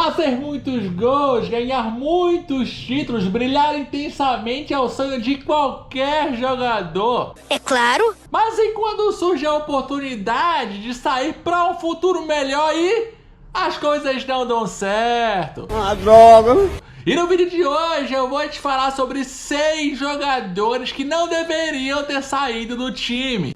Fazer muitos gols, ganhar muitos títulos, brilhar intensamente é o sonho de qualquer jogador. É claro. Mas e quando surge a oportunidade de sair para um futuro melhor e as coisas não dão certo? Ah, droga! E no vídeo de hoje eu vou te falar sobre 6 jogadores que não deveriam ter saído do time.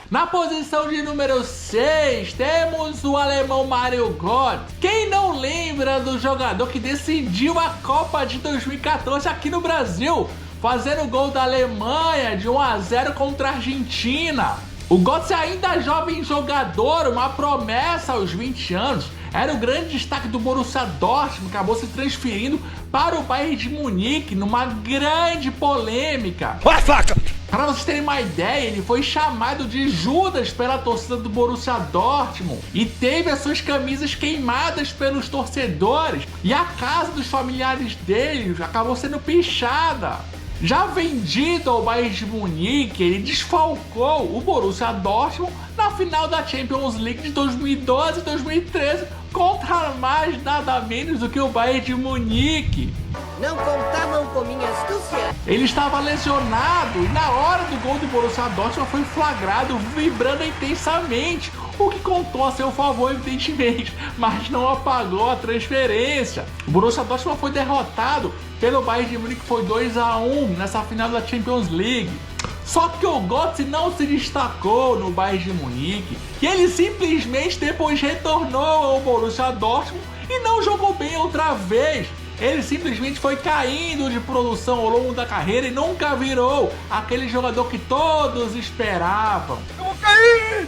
Na posição de número 6, temos o alemão Mario Götze. Quem não lembra do jogador que decidiu a Copa de 2014 aqui no Brasil, fazendo o gol da Alemanha de 1-0 contra a Argentina? O Götze, ainda jovem jogador, uma promessa aos 20 anos, era o grande destaque do Borussia Dortmund, que acabou se transferindo para o Bayern de Munique numa grande polêmica. Ó a faca! Para vocês terem uma ideia, ele foi chamado de Judas pela torcida do Borussia Dortmund e teve as suas camisas queimadas pelos torcedores, e a casa dos familiares dele acabou sendo pichada. Já vendido ao Bayern de Munique, ele desfalcou o Borussia Dortmund na final da Champions League de 2012 e 2013 contra mais nada menos do que o Bayern de Munique. Não contavam com minha astúcia. Ele estava lesionado e na hora do gol do Borussia Dortmund foi flagrado vibrando intensamente, o que contou a seu favor, evidentemente, mas não apagou a transferência. O Borussia Dortmund foi derrotado pelo Bayern de Munique, foi 2-1 nessa final da Champions League. Só que o Götze não se destacou no Bayern de Munique e ele simplesmente depois retornou ao Borussia Dortmund e não jogou bem outra vez. Ele simplesmente foi caindo de produção ao longo da carreira e nunca virou aquele jogador que todos esperavam. Eu vou cair!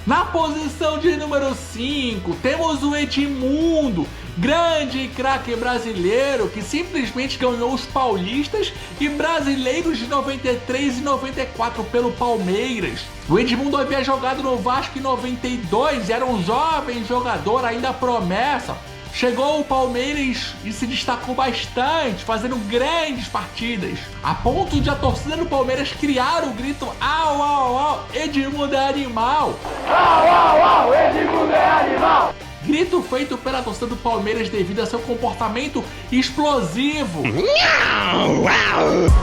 Na posição de número 5, temos o Edmundo, grande craque brasileiro que simplesmente ganhou os paulistas e brasileiros de 93 e 94 pelo Palmeiras. O Edmundo havia jogado no Vasco em 92, era um jovem jogador, ainda promessa. Chegou ao Palmeiras e se destacou bastante, fazendo grandes partidas, a ponto de a torcida do Palmeiras criar o grito "Au, au, au, Edmundo é animal!" Au, au, au, Edmundo é animal! Grito feito pela torcida do Palmeiras devido a seu comportamento explosivo.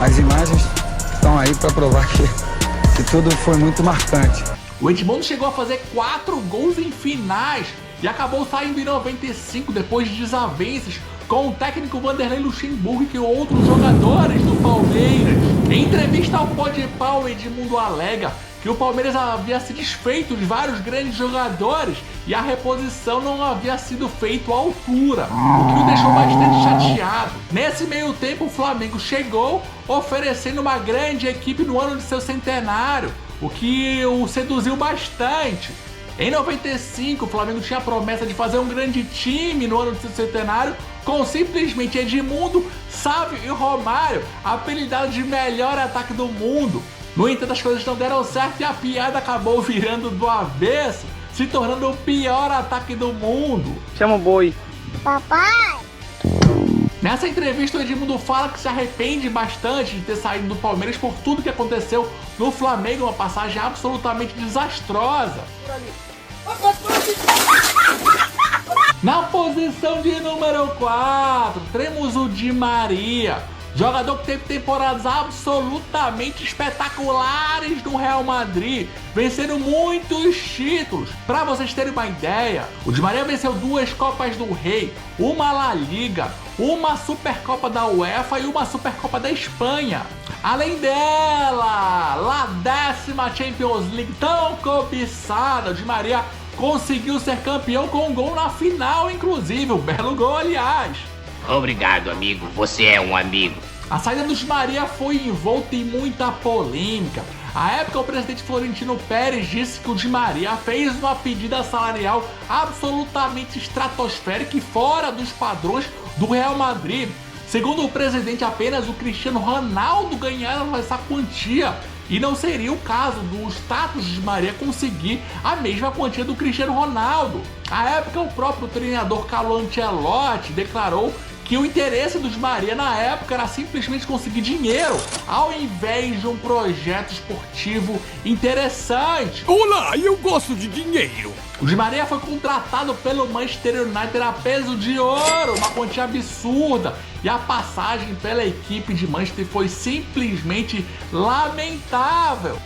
As imagens estão aí para provar que tudo foi muito marcante. O Edmundo chegou a fazer 4 gols em finais e acabou saindo em 95 depois de desavenças com o técnico Vanderlei Luxemburgo e outros jogadores do Palmeiras. Em entrevista ao Podpah, o Edmundo alega que o Palmeiras havia se desfeito de vários grandes jogadores e a reposição não havia sido feita à altura, o que o deixou bastante chateado. Nesse meio tempo, o Flamengo chegou oferecendo uma grande equipe no ano de seu centenário, o que o seduziu bastante. Em 95, o Flamengo tinha a promessa de fazer um grande time no ano do seu centenário, com simplesmente Edmundo, Sávio e Romário, apelidados de melhor ataque do mundo. No entanto, as coisas não deram certo e a piada acabou virando do avesso, se tornando o pior ataque do mundo. Chama o boi. Papai. Nessa entrevista, o Edmundo fala que se arrepende bastante de ter saído do Palmeiras por tudo que aconteceu no Flamengo, uma passagem absolutamente desastrosa. Na posição de número 4, temos o Di Maria, jogador que teve temporadas absolutamente espetaculares no Real Madrid, vencendo muitos títulos. Para vocês terem uma ideia, o Di Maria venceu 2 Copas do Rei, uma La Liga, uma Supercopa da UEFA e uma Supercopa da Espanha. Além dela, a 10ª Champions League tão cobiçada, o Di Maria conseguiu ser campeão com um gol na final, inclusive, um belo gol, aliás. Obrigado, amigo. Você é um amigo. A saída do Di Maria foi envolta em muita polêmica. À época, o presidente Florentino Pérez disse que o Di Maria fez uma pedida salarial absolutamente estratosférica e fora dos padrões do Real Madrid. Segundo o presidente, apenas o Cristiano Ronaldo ganhava essa quantia e não seria o caso do status de Di Maria conseguir a mesma quantia do Cristiano Ronaldo. À época, o próprio treinador Carlo Ancelotti declarou que o interesse do Di Maria na época era simplesmente conseguir dinheiro, ao invés de um projeto esportivo interessante. Olá, eu gosto de dinheiro. O Di Maria foi contratado pelo Manchester United a peso de ouro, uma quantia absurda, e a passagem pela equipe de Manchester foi simplesmente lamentável.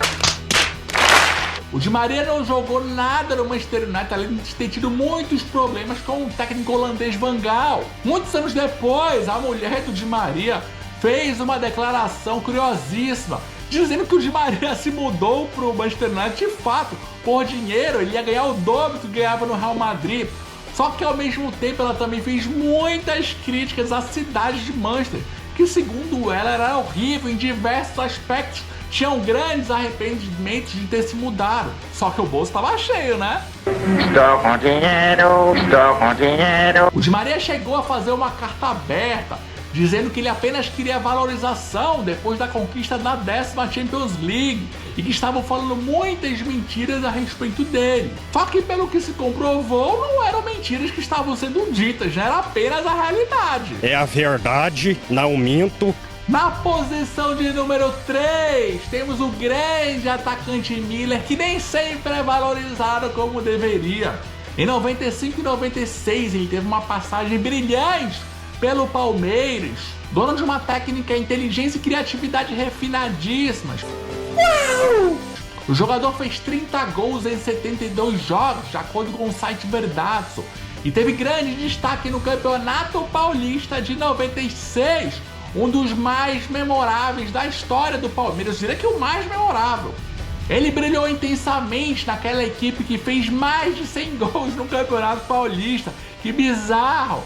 O Di Maria não jogou nada no Manchester United, além de ter tido muitos problemas com o técnico holandês Van Gaal. Muitos anos depois, a mulher do Di Maria fez uma declaração curiosíssima, dizendo que o Di Maria se mudou para o Manchester United de fato, por dinheiro, ele ia ganhar o dobro do que ganhava no Real Madrid. Só que ao mesmo tempo ela também fez muitas críticas à cidade de Manchester, que segundo ela era horrível em diversos aspectos, tinham grandes arrependimentos de ter se mudado. Só que o bolso estava cheio, né? Estou com dinheiro, estou com dinheiro. O Di Maria chegou a fazer uma carta aberta, dizendo que ele apenas queria valorização depois da conquista da 10ª Champions League e que estavam falando muitas mentiras a respeito dele. Só que pelo que se comprovou, não eram mentiras que estavam sendo ditas, era apenas a realidade. É a verdade, não minto. Na posição de número 3, temos o grande atacante Miller, que nem sempre é valorizado como deveria. Em 95 e 96, ele teve uma passagem brilhante pelo Palmeiras, dono de uma técnica, inteligência e criatividade refinadíssimas. O jogador fez 30 gols em 72 jogos, de acordo com o site Verdazo, e teve grande destaque no Campeonato Paulista de 96, um dos mais memoráveis da história do Palmeiras, eu diria que o mais memorável. Ele brilhou intensamente naquela equipe que fez mais de 100 gols no Campeonato Paulista. Que bizarro!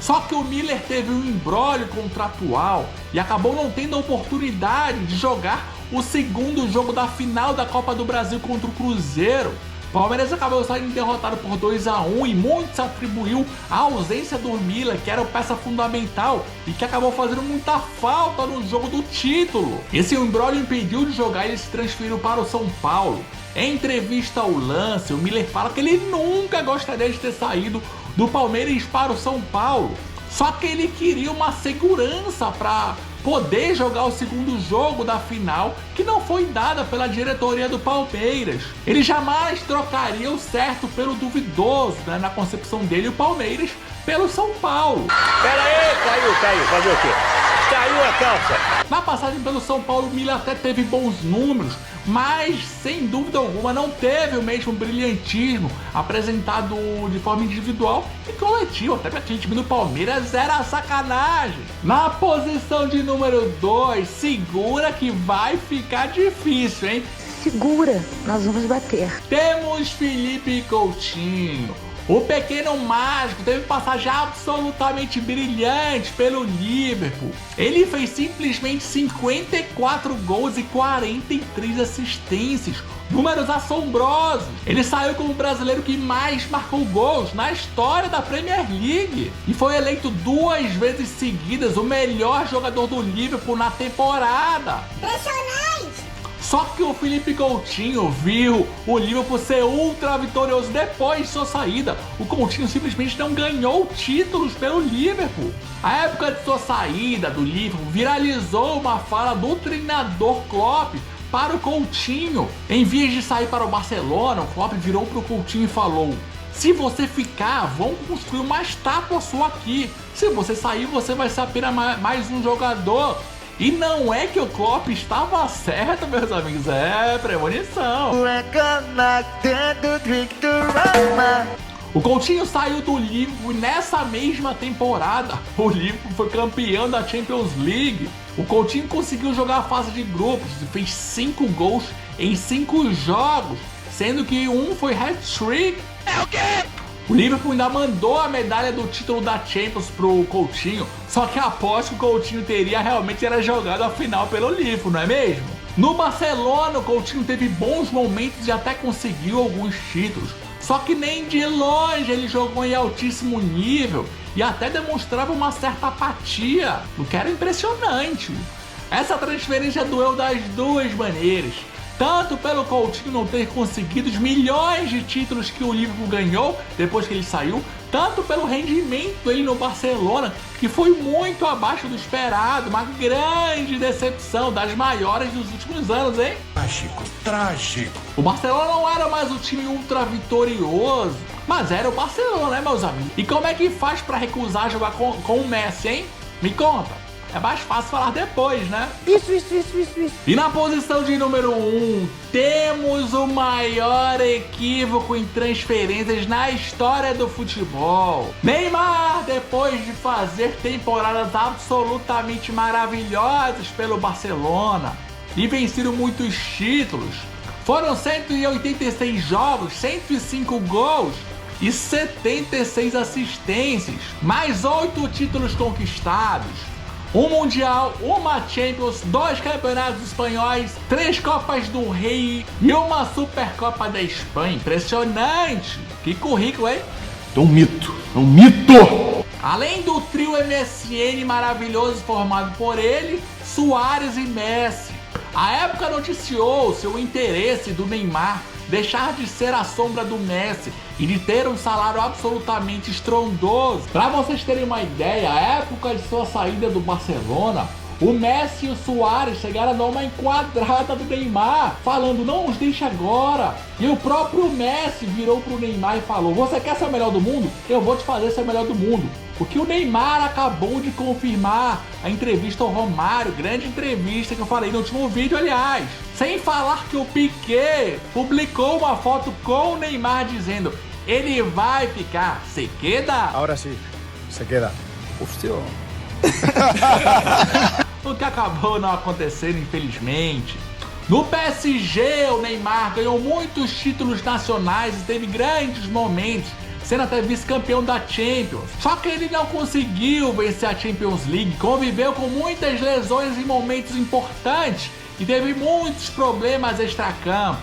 Só que o Miller teve um imbróglio contratual e acabou não tendo a oportunidade de jogar o segundo jogo da final da Copa do Brasil contra o Cruzeiro. O Palmeiras acabou saindo derrotado por 2-1 e muito se atribuiu à ausência do Miller, que era peça fundamental e que acabou fazendo muita falta no jogo do título. Esse imbróglio impediu de jogar e ele se transferiu para o São Paulo. Em entrevista ao Lance, o Miller fala que ele nunca gostaria de ter saído do Palmeiras para o São Paulo. Só que ele queria uma segurança para poder jogar o segundo jogo da final, que não foi dada pela diretoria do Palmeiras. Ele jamais trocaria o certo pelo duvidoso, né, na concepção dele, o Palmeiras pelo São Paulo. Pera aí, caiu, fazer o quê? Caiu a calça. Na passagem pelo São Paulo, o Miller até teve bons números, mas sem dúvida alguma não teve o mesmo brilhantismo apresentado de forma individual e coletiva. Até para aquele time do Palmeiras era sacanagem. Na posição de número 2, segura que vai ficar difícil, hein? Segura, nós vamos bater. Temos Felipe Coutinho. O pequeno mágico teve passagem absolutamente brilhante pelo Liverpool. Ele fez simplesmente 54 gols e 43 assistências, números assombrosos. Ele saiu como o brasileiro que mais marcou gols na história da Premier League e foi eleito 2 vezes seguidas o melhor jogador do Liverpool na temporada. Impressionante! Só que o Felipe Coutinho viu o Liverpool ser ultra vitorioso depois de sua saída. O Coutinho simplesmente não ganhou títulos pelo Liverpool. A época de sua saída do Liverpool viralizou uma fala do treinador Klopp para o Coutinho. Em vez de sair para o Barcelona, o Klopp virou para o Coutinho e falou: se você ficar, vão construir uma estátua sua aqui. Se você sair, você vai ser apenas mais um jogador. E não é que o Klopp estava certo, meus amigos, é premonição. O Coutinho saiu do Liverpool e nessa mesma temporada o Liverpool foi campeão da Champions League. O Coutinho conseguiu jogar a fase de grupos e fez 5 gols em 5 jogos, sendo que um foi hat-trick. É o quê? O Liverpool ainda mandou a medalha do título da Champions pro Coutinho, só que após que o Coutinho teria realmente era jogado a final pelo Liverpool, não é mesmo? No Barcelona, o Coutinho teve bons momentos e até conseguiu alguns títulos, só que nem de longe ele jogou em altíssimo nível e até demonstrava uma certa apatia, o que era impressionante. Essa transferência doeu das duas maneiras, tanto pelo Coutinho não ter conseguido os milhões de títulos que o Liverpool ganhou depois que ele saiu, tanto pelo rendimento dele no Barcelona, que foi muito abaixo do esperado, uma grande decepção, das maiores dos últimos anos, hein? Trágico, trágico. O Barcelona não era mais o time ultra vitorioso, mas era o Barcelona, né, meus amigos? E como é que faz pra recusar jogar com o Messi, hein? Me conta. É mais fácil falar depois, né? Isso. E na posição de número 1, temos o maior equívoco em transferências na história do futebol. Neymar, depois de fazer temporadas absolutamente maravilhosas pelo Barcelona e vencer muitos títulos, foram 186 jogos, 105 gols e 76 assistências, mais 8 títulos conquistados. Um Mundial, uma Champions, 2 campeonatos espanhóis, 3 Copas do Rei e uma Supercopa da Espanha. Impressionante! Que currículo, hein? É um mito. Além do trio MSN maravilhoso formado por ele, Suárez e Messi. A época noticiou-se o interesse do Neymar deixar de ser a sombra do Messi e de ter um salário absolutamente estrondoso. Para vocês terem uma ideia, a época de sua saída do Barcelona, o Messi e o Suárez chegaram a dar uma enquadrada do Neymar, falando, não os deixa agora. E o próprio Messi virou pro Neymar e falou, você quer ser o melhor do mundo? Eu vou te fazer ser o melhor do mundo. Porque o Neymar acabou de confirmar a entrevista ao Romário, grande entrevista que eu falei no último vídeo, aliás. Sem falar que o Piqué publicou uma foto com o Neymar dizendo, ele vai ficar, se queda? Agora sim, se queda. Hostia. O que acabou não acontecendo, infelizmente. No PSG, o Neymar ganhou muitos títulos nacionais e teve grandes momentos, sendo até vice-campeão da Champions. Só que ele não conseguiu vencer a Champions League, conviveu com muitas lesões em momentos importantes e teve muitos problemas extracampo.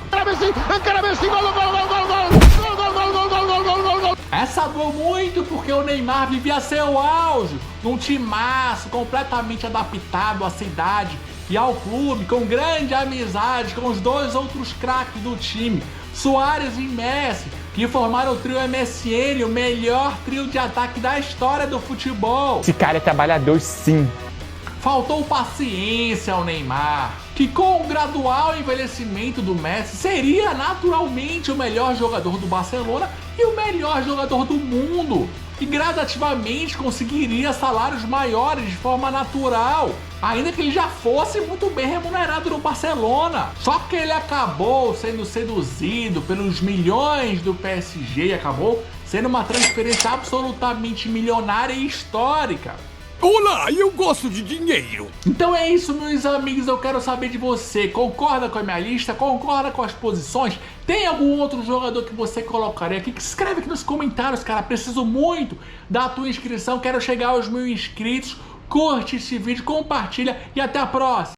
Essa doeu muito porque o Neymar vivia seu auge, num timaço completamente adaptado à cidade e ao clube, com grande amizade com os 2 outros craques do time, Suárez e Messi, que formaram o trio MSN, o melhor trio de ataque da história do futebol. Esse cara é trabalhador, sim. Faltou paciência ao Neymar, que com o gradual envelhecimento do Messi seria naturalmente o melhor jogador do Barcelona e o melhor jogador do mundo, e gradativamente conseguiria salários maiores de forma natural, ainda que ele já fosse muito bem remunerado no Barcelona. Só que ele acabou sendo seduzido pelos milhões do PSG e acabou sendo uma transferência absolutamente milionária e histórica. Olá, eu gosto de dinheiro. Então é isso, meus amigos, eu quero saber de você. Concorda com a minha lista? Concorda com as posições? Tem algum outro jogador que você colocaria aqui? Escreve aqui nos comentários, cara. Preciso muito da tua inscrição. Quero chegar aos 1000 inscritos. Curte esse vídeo, compartilha e até a próxima.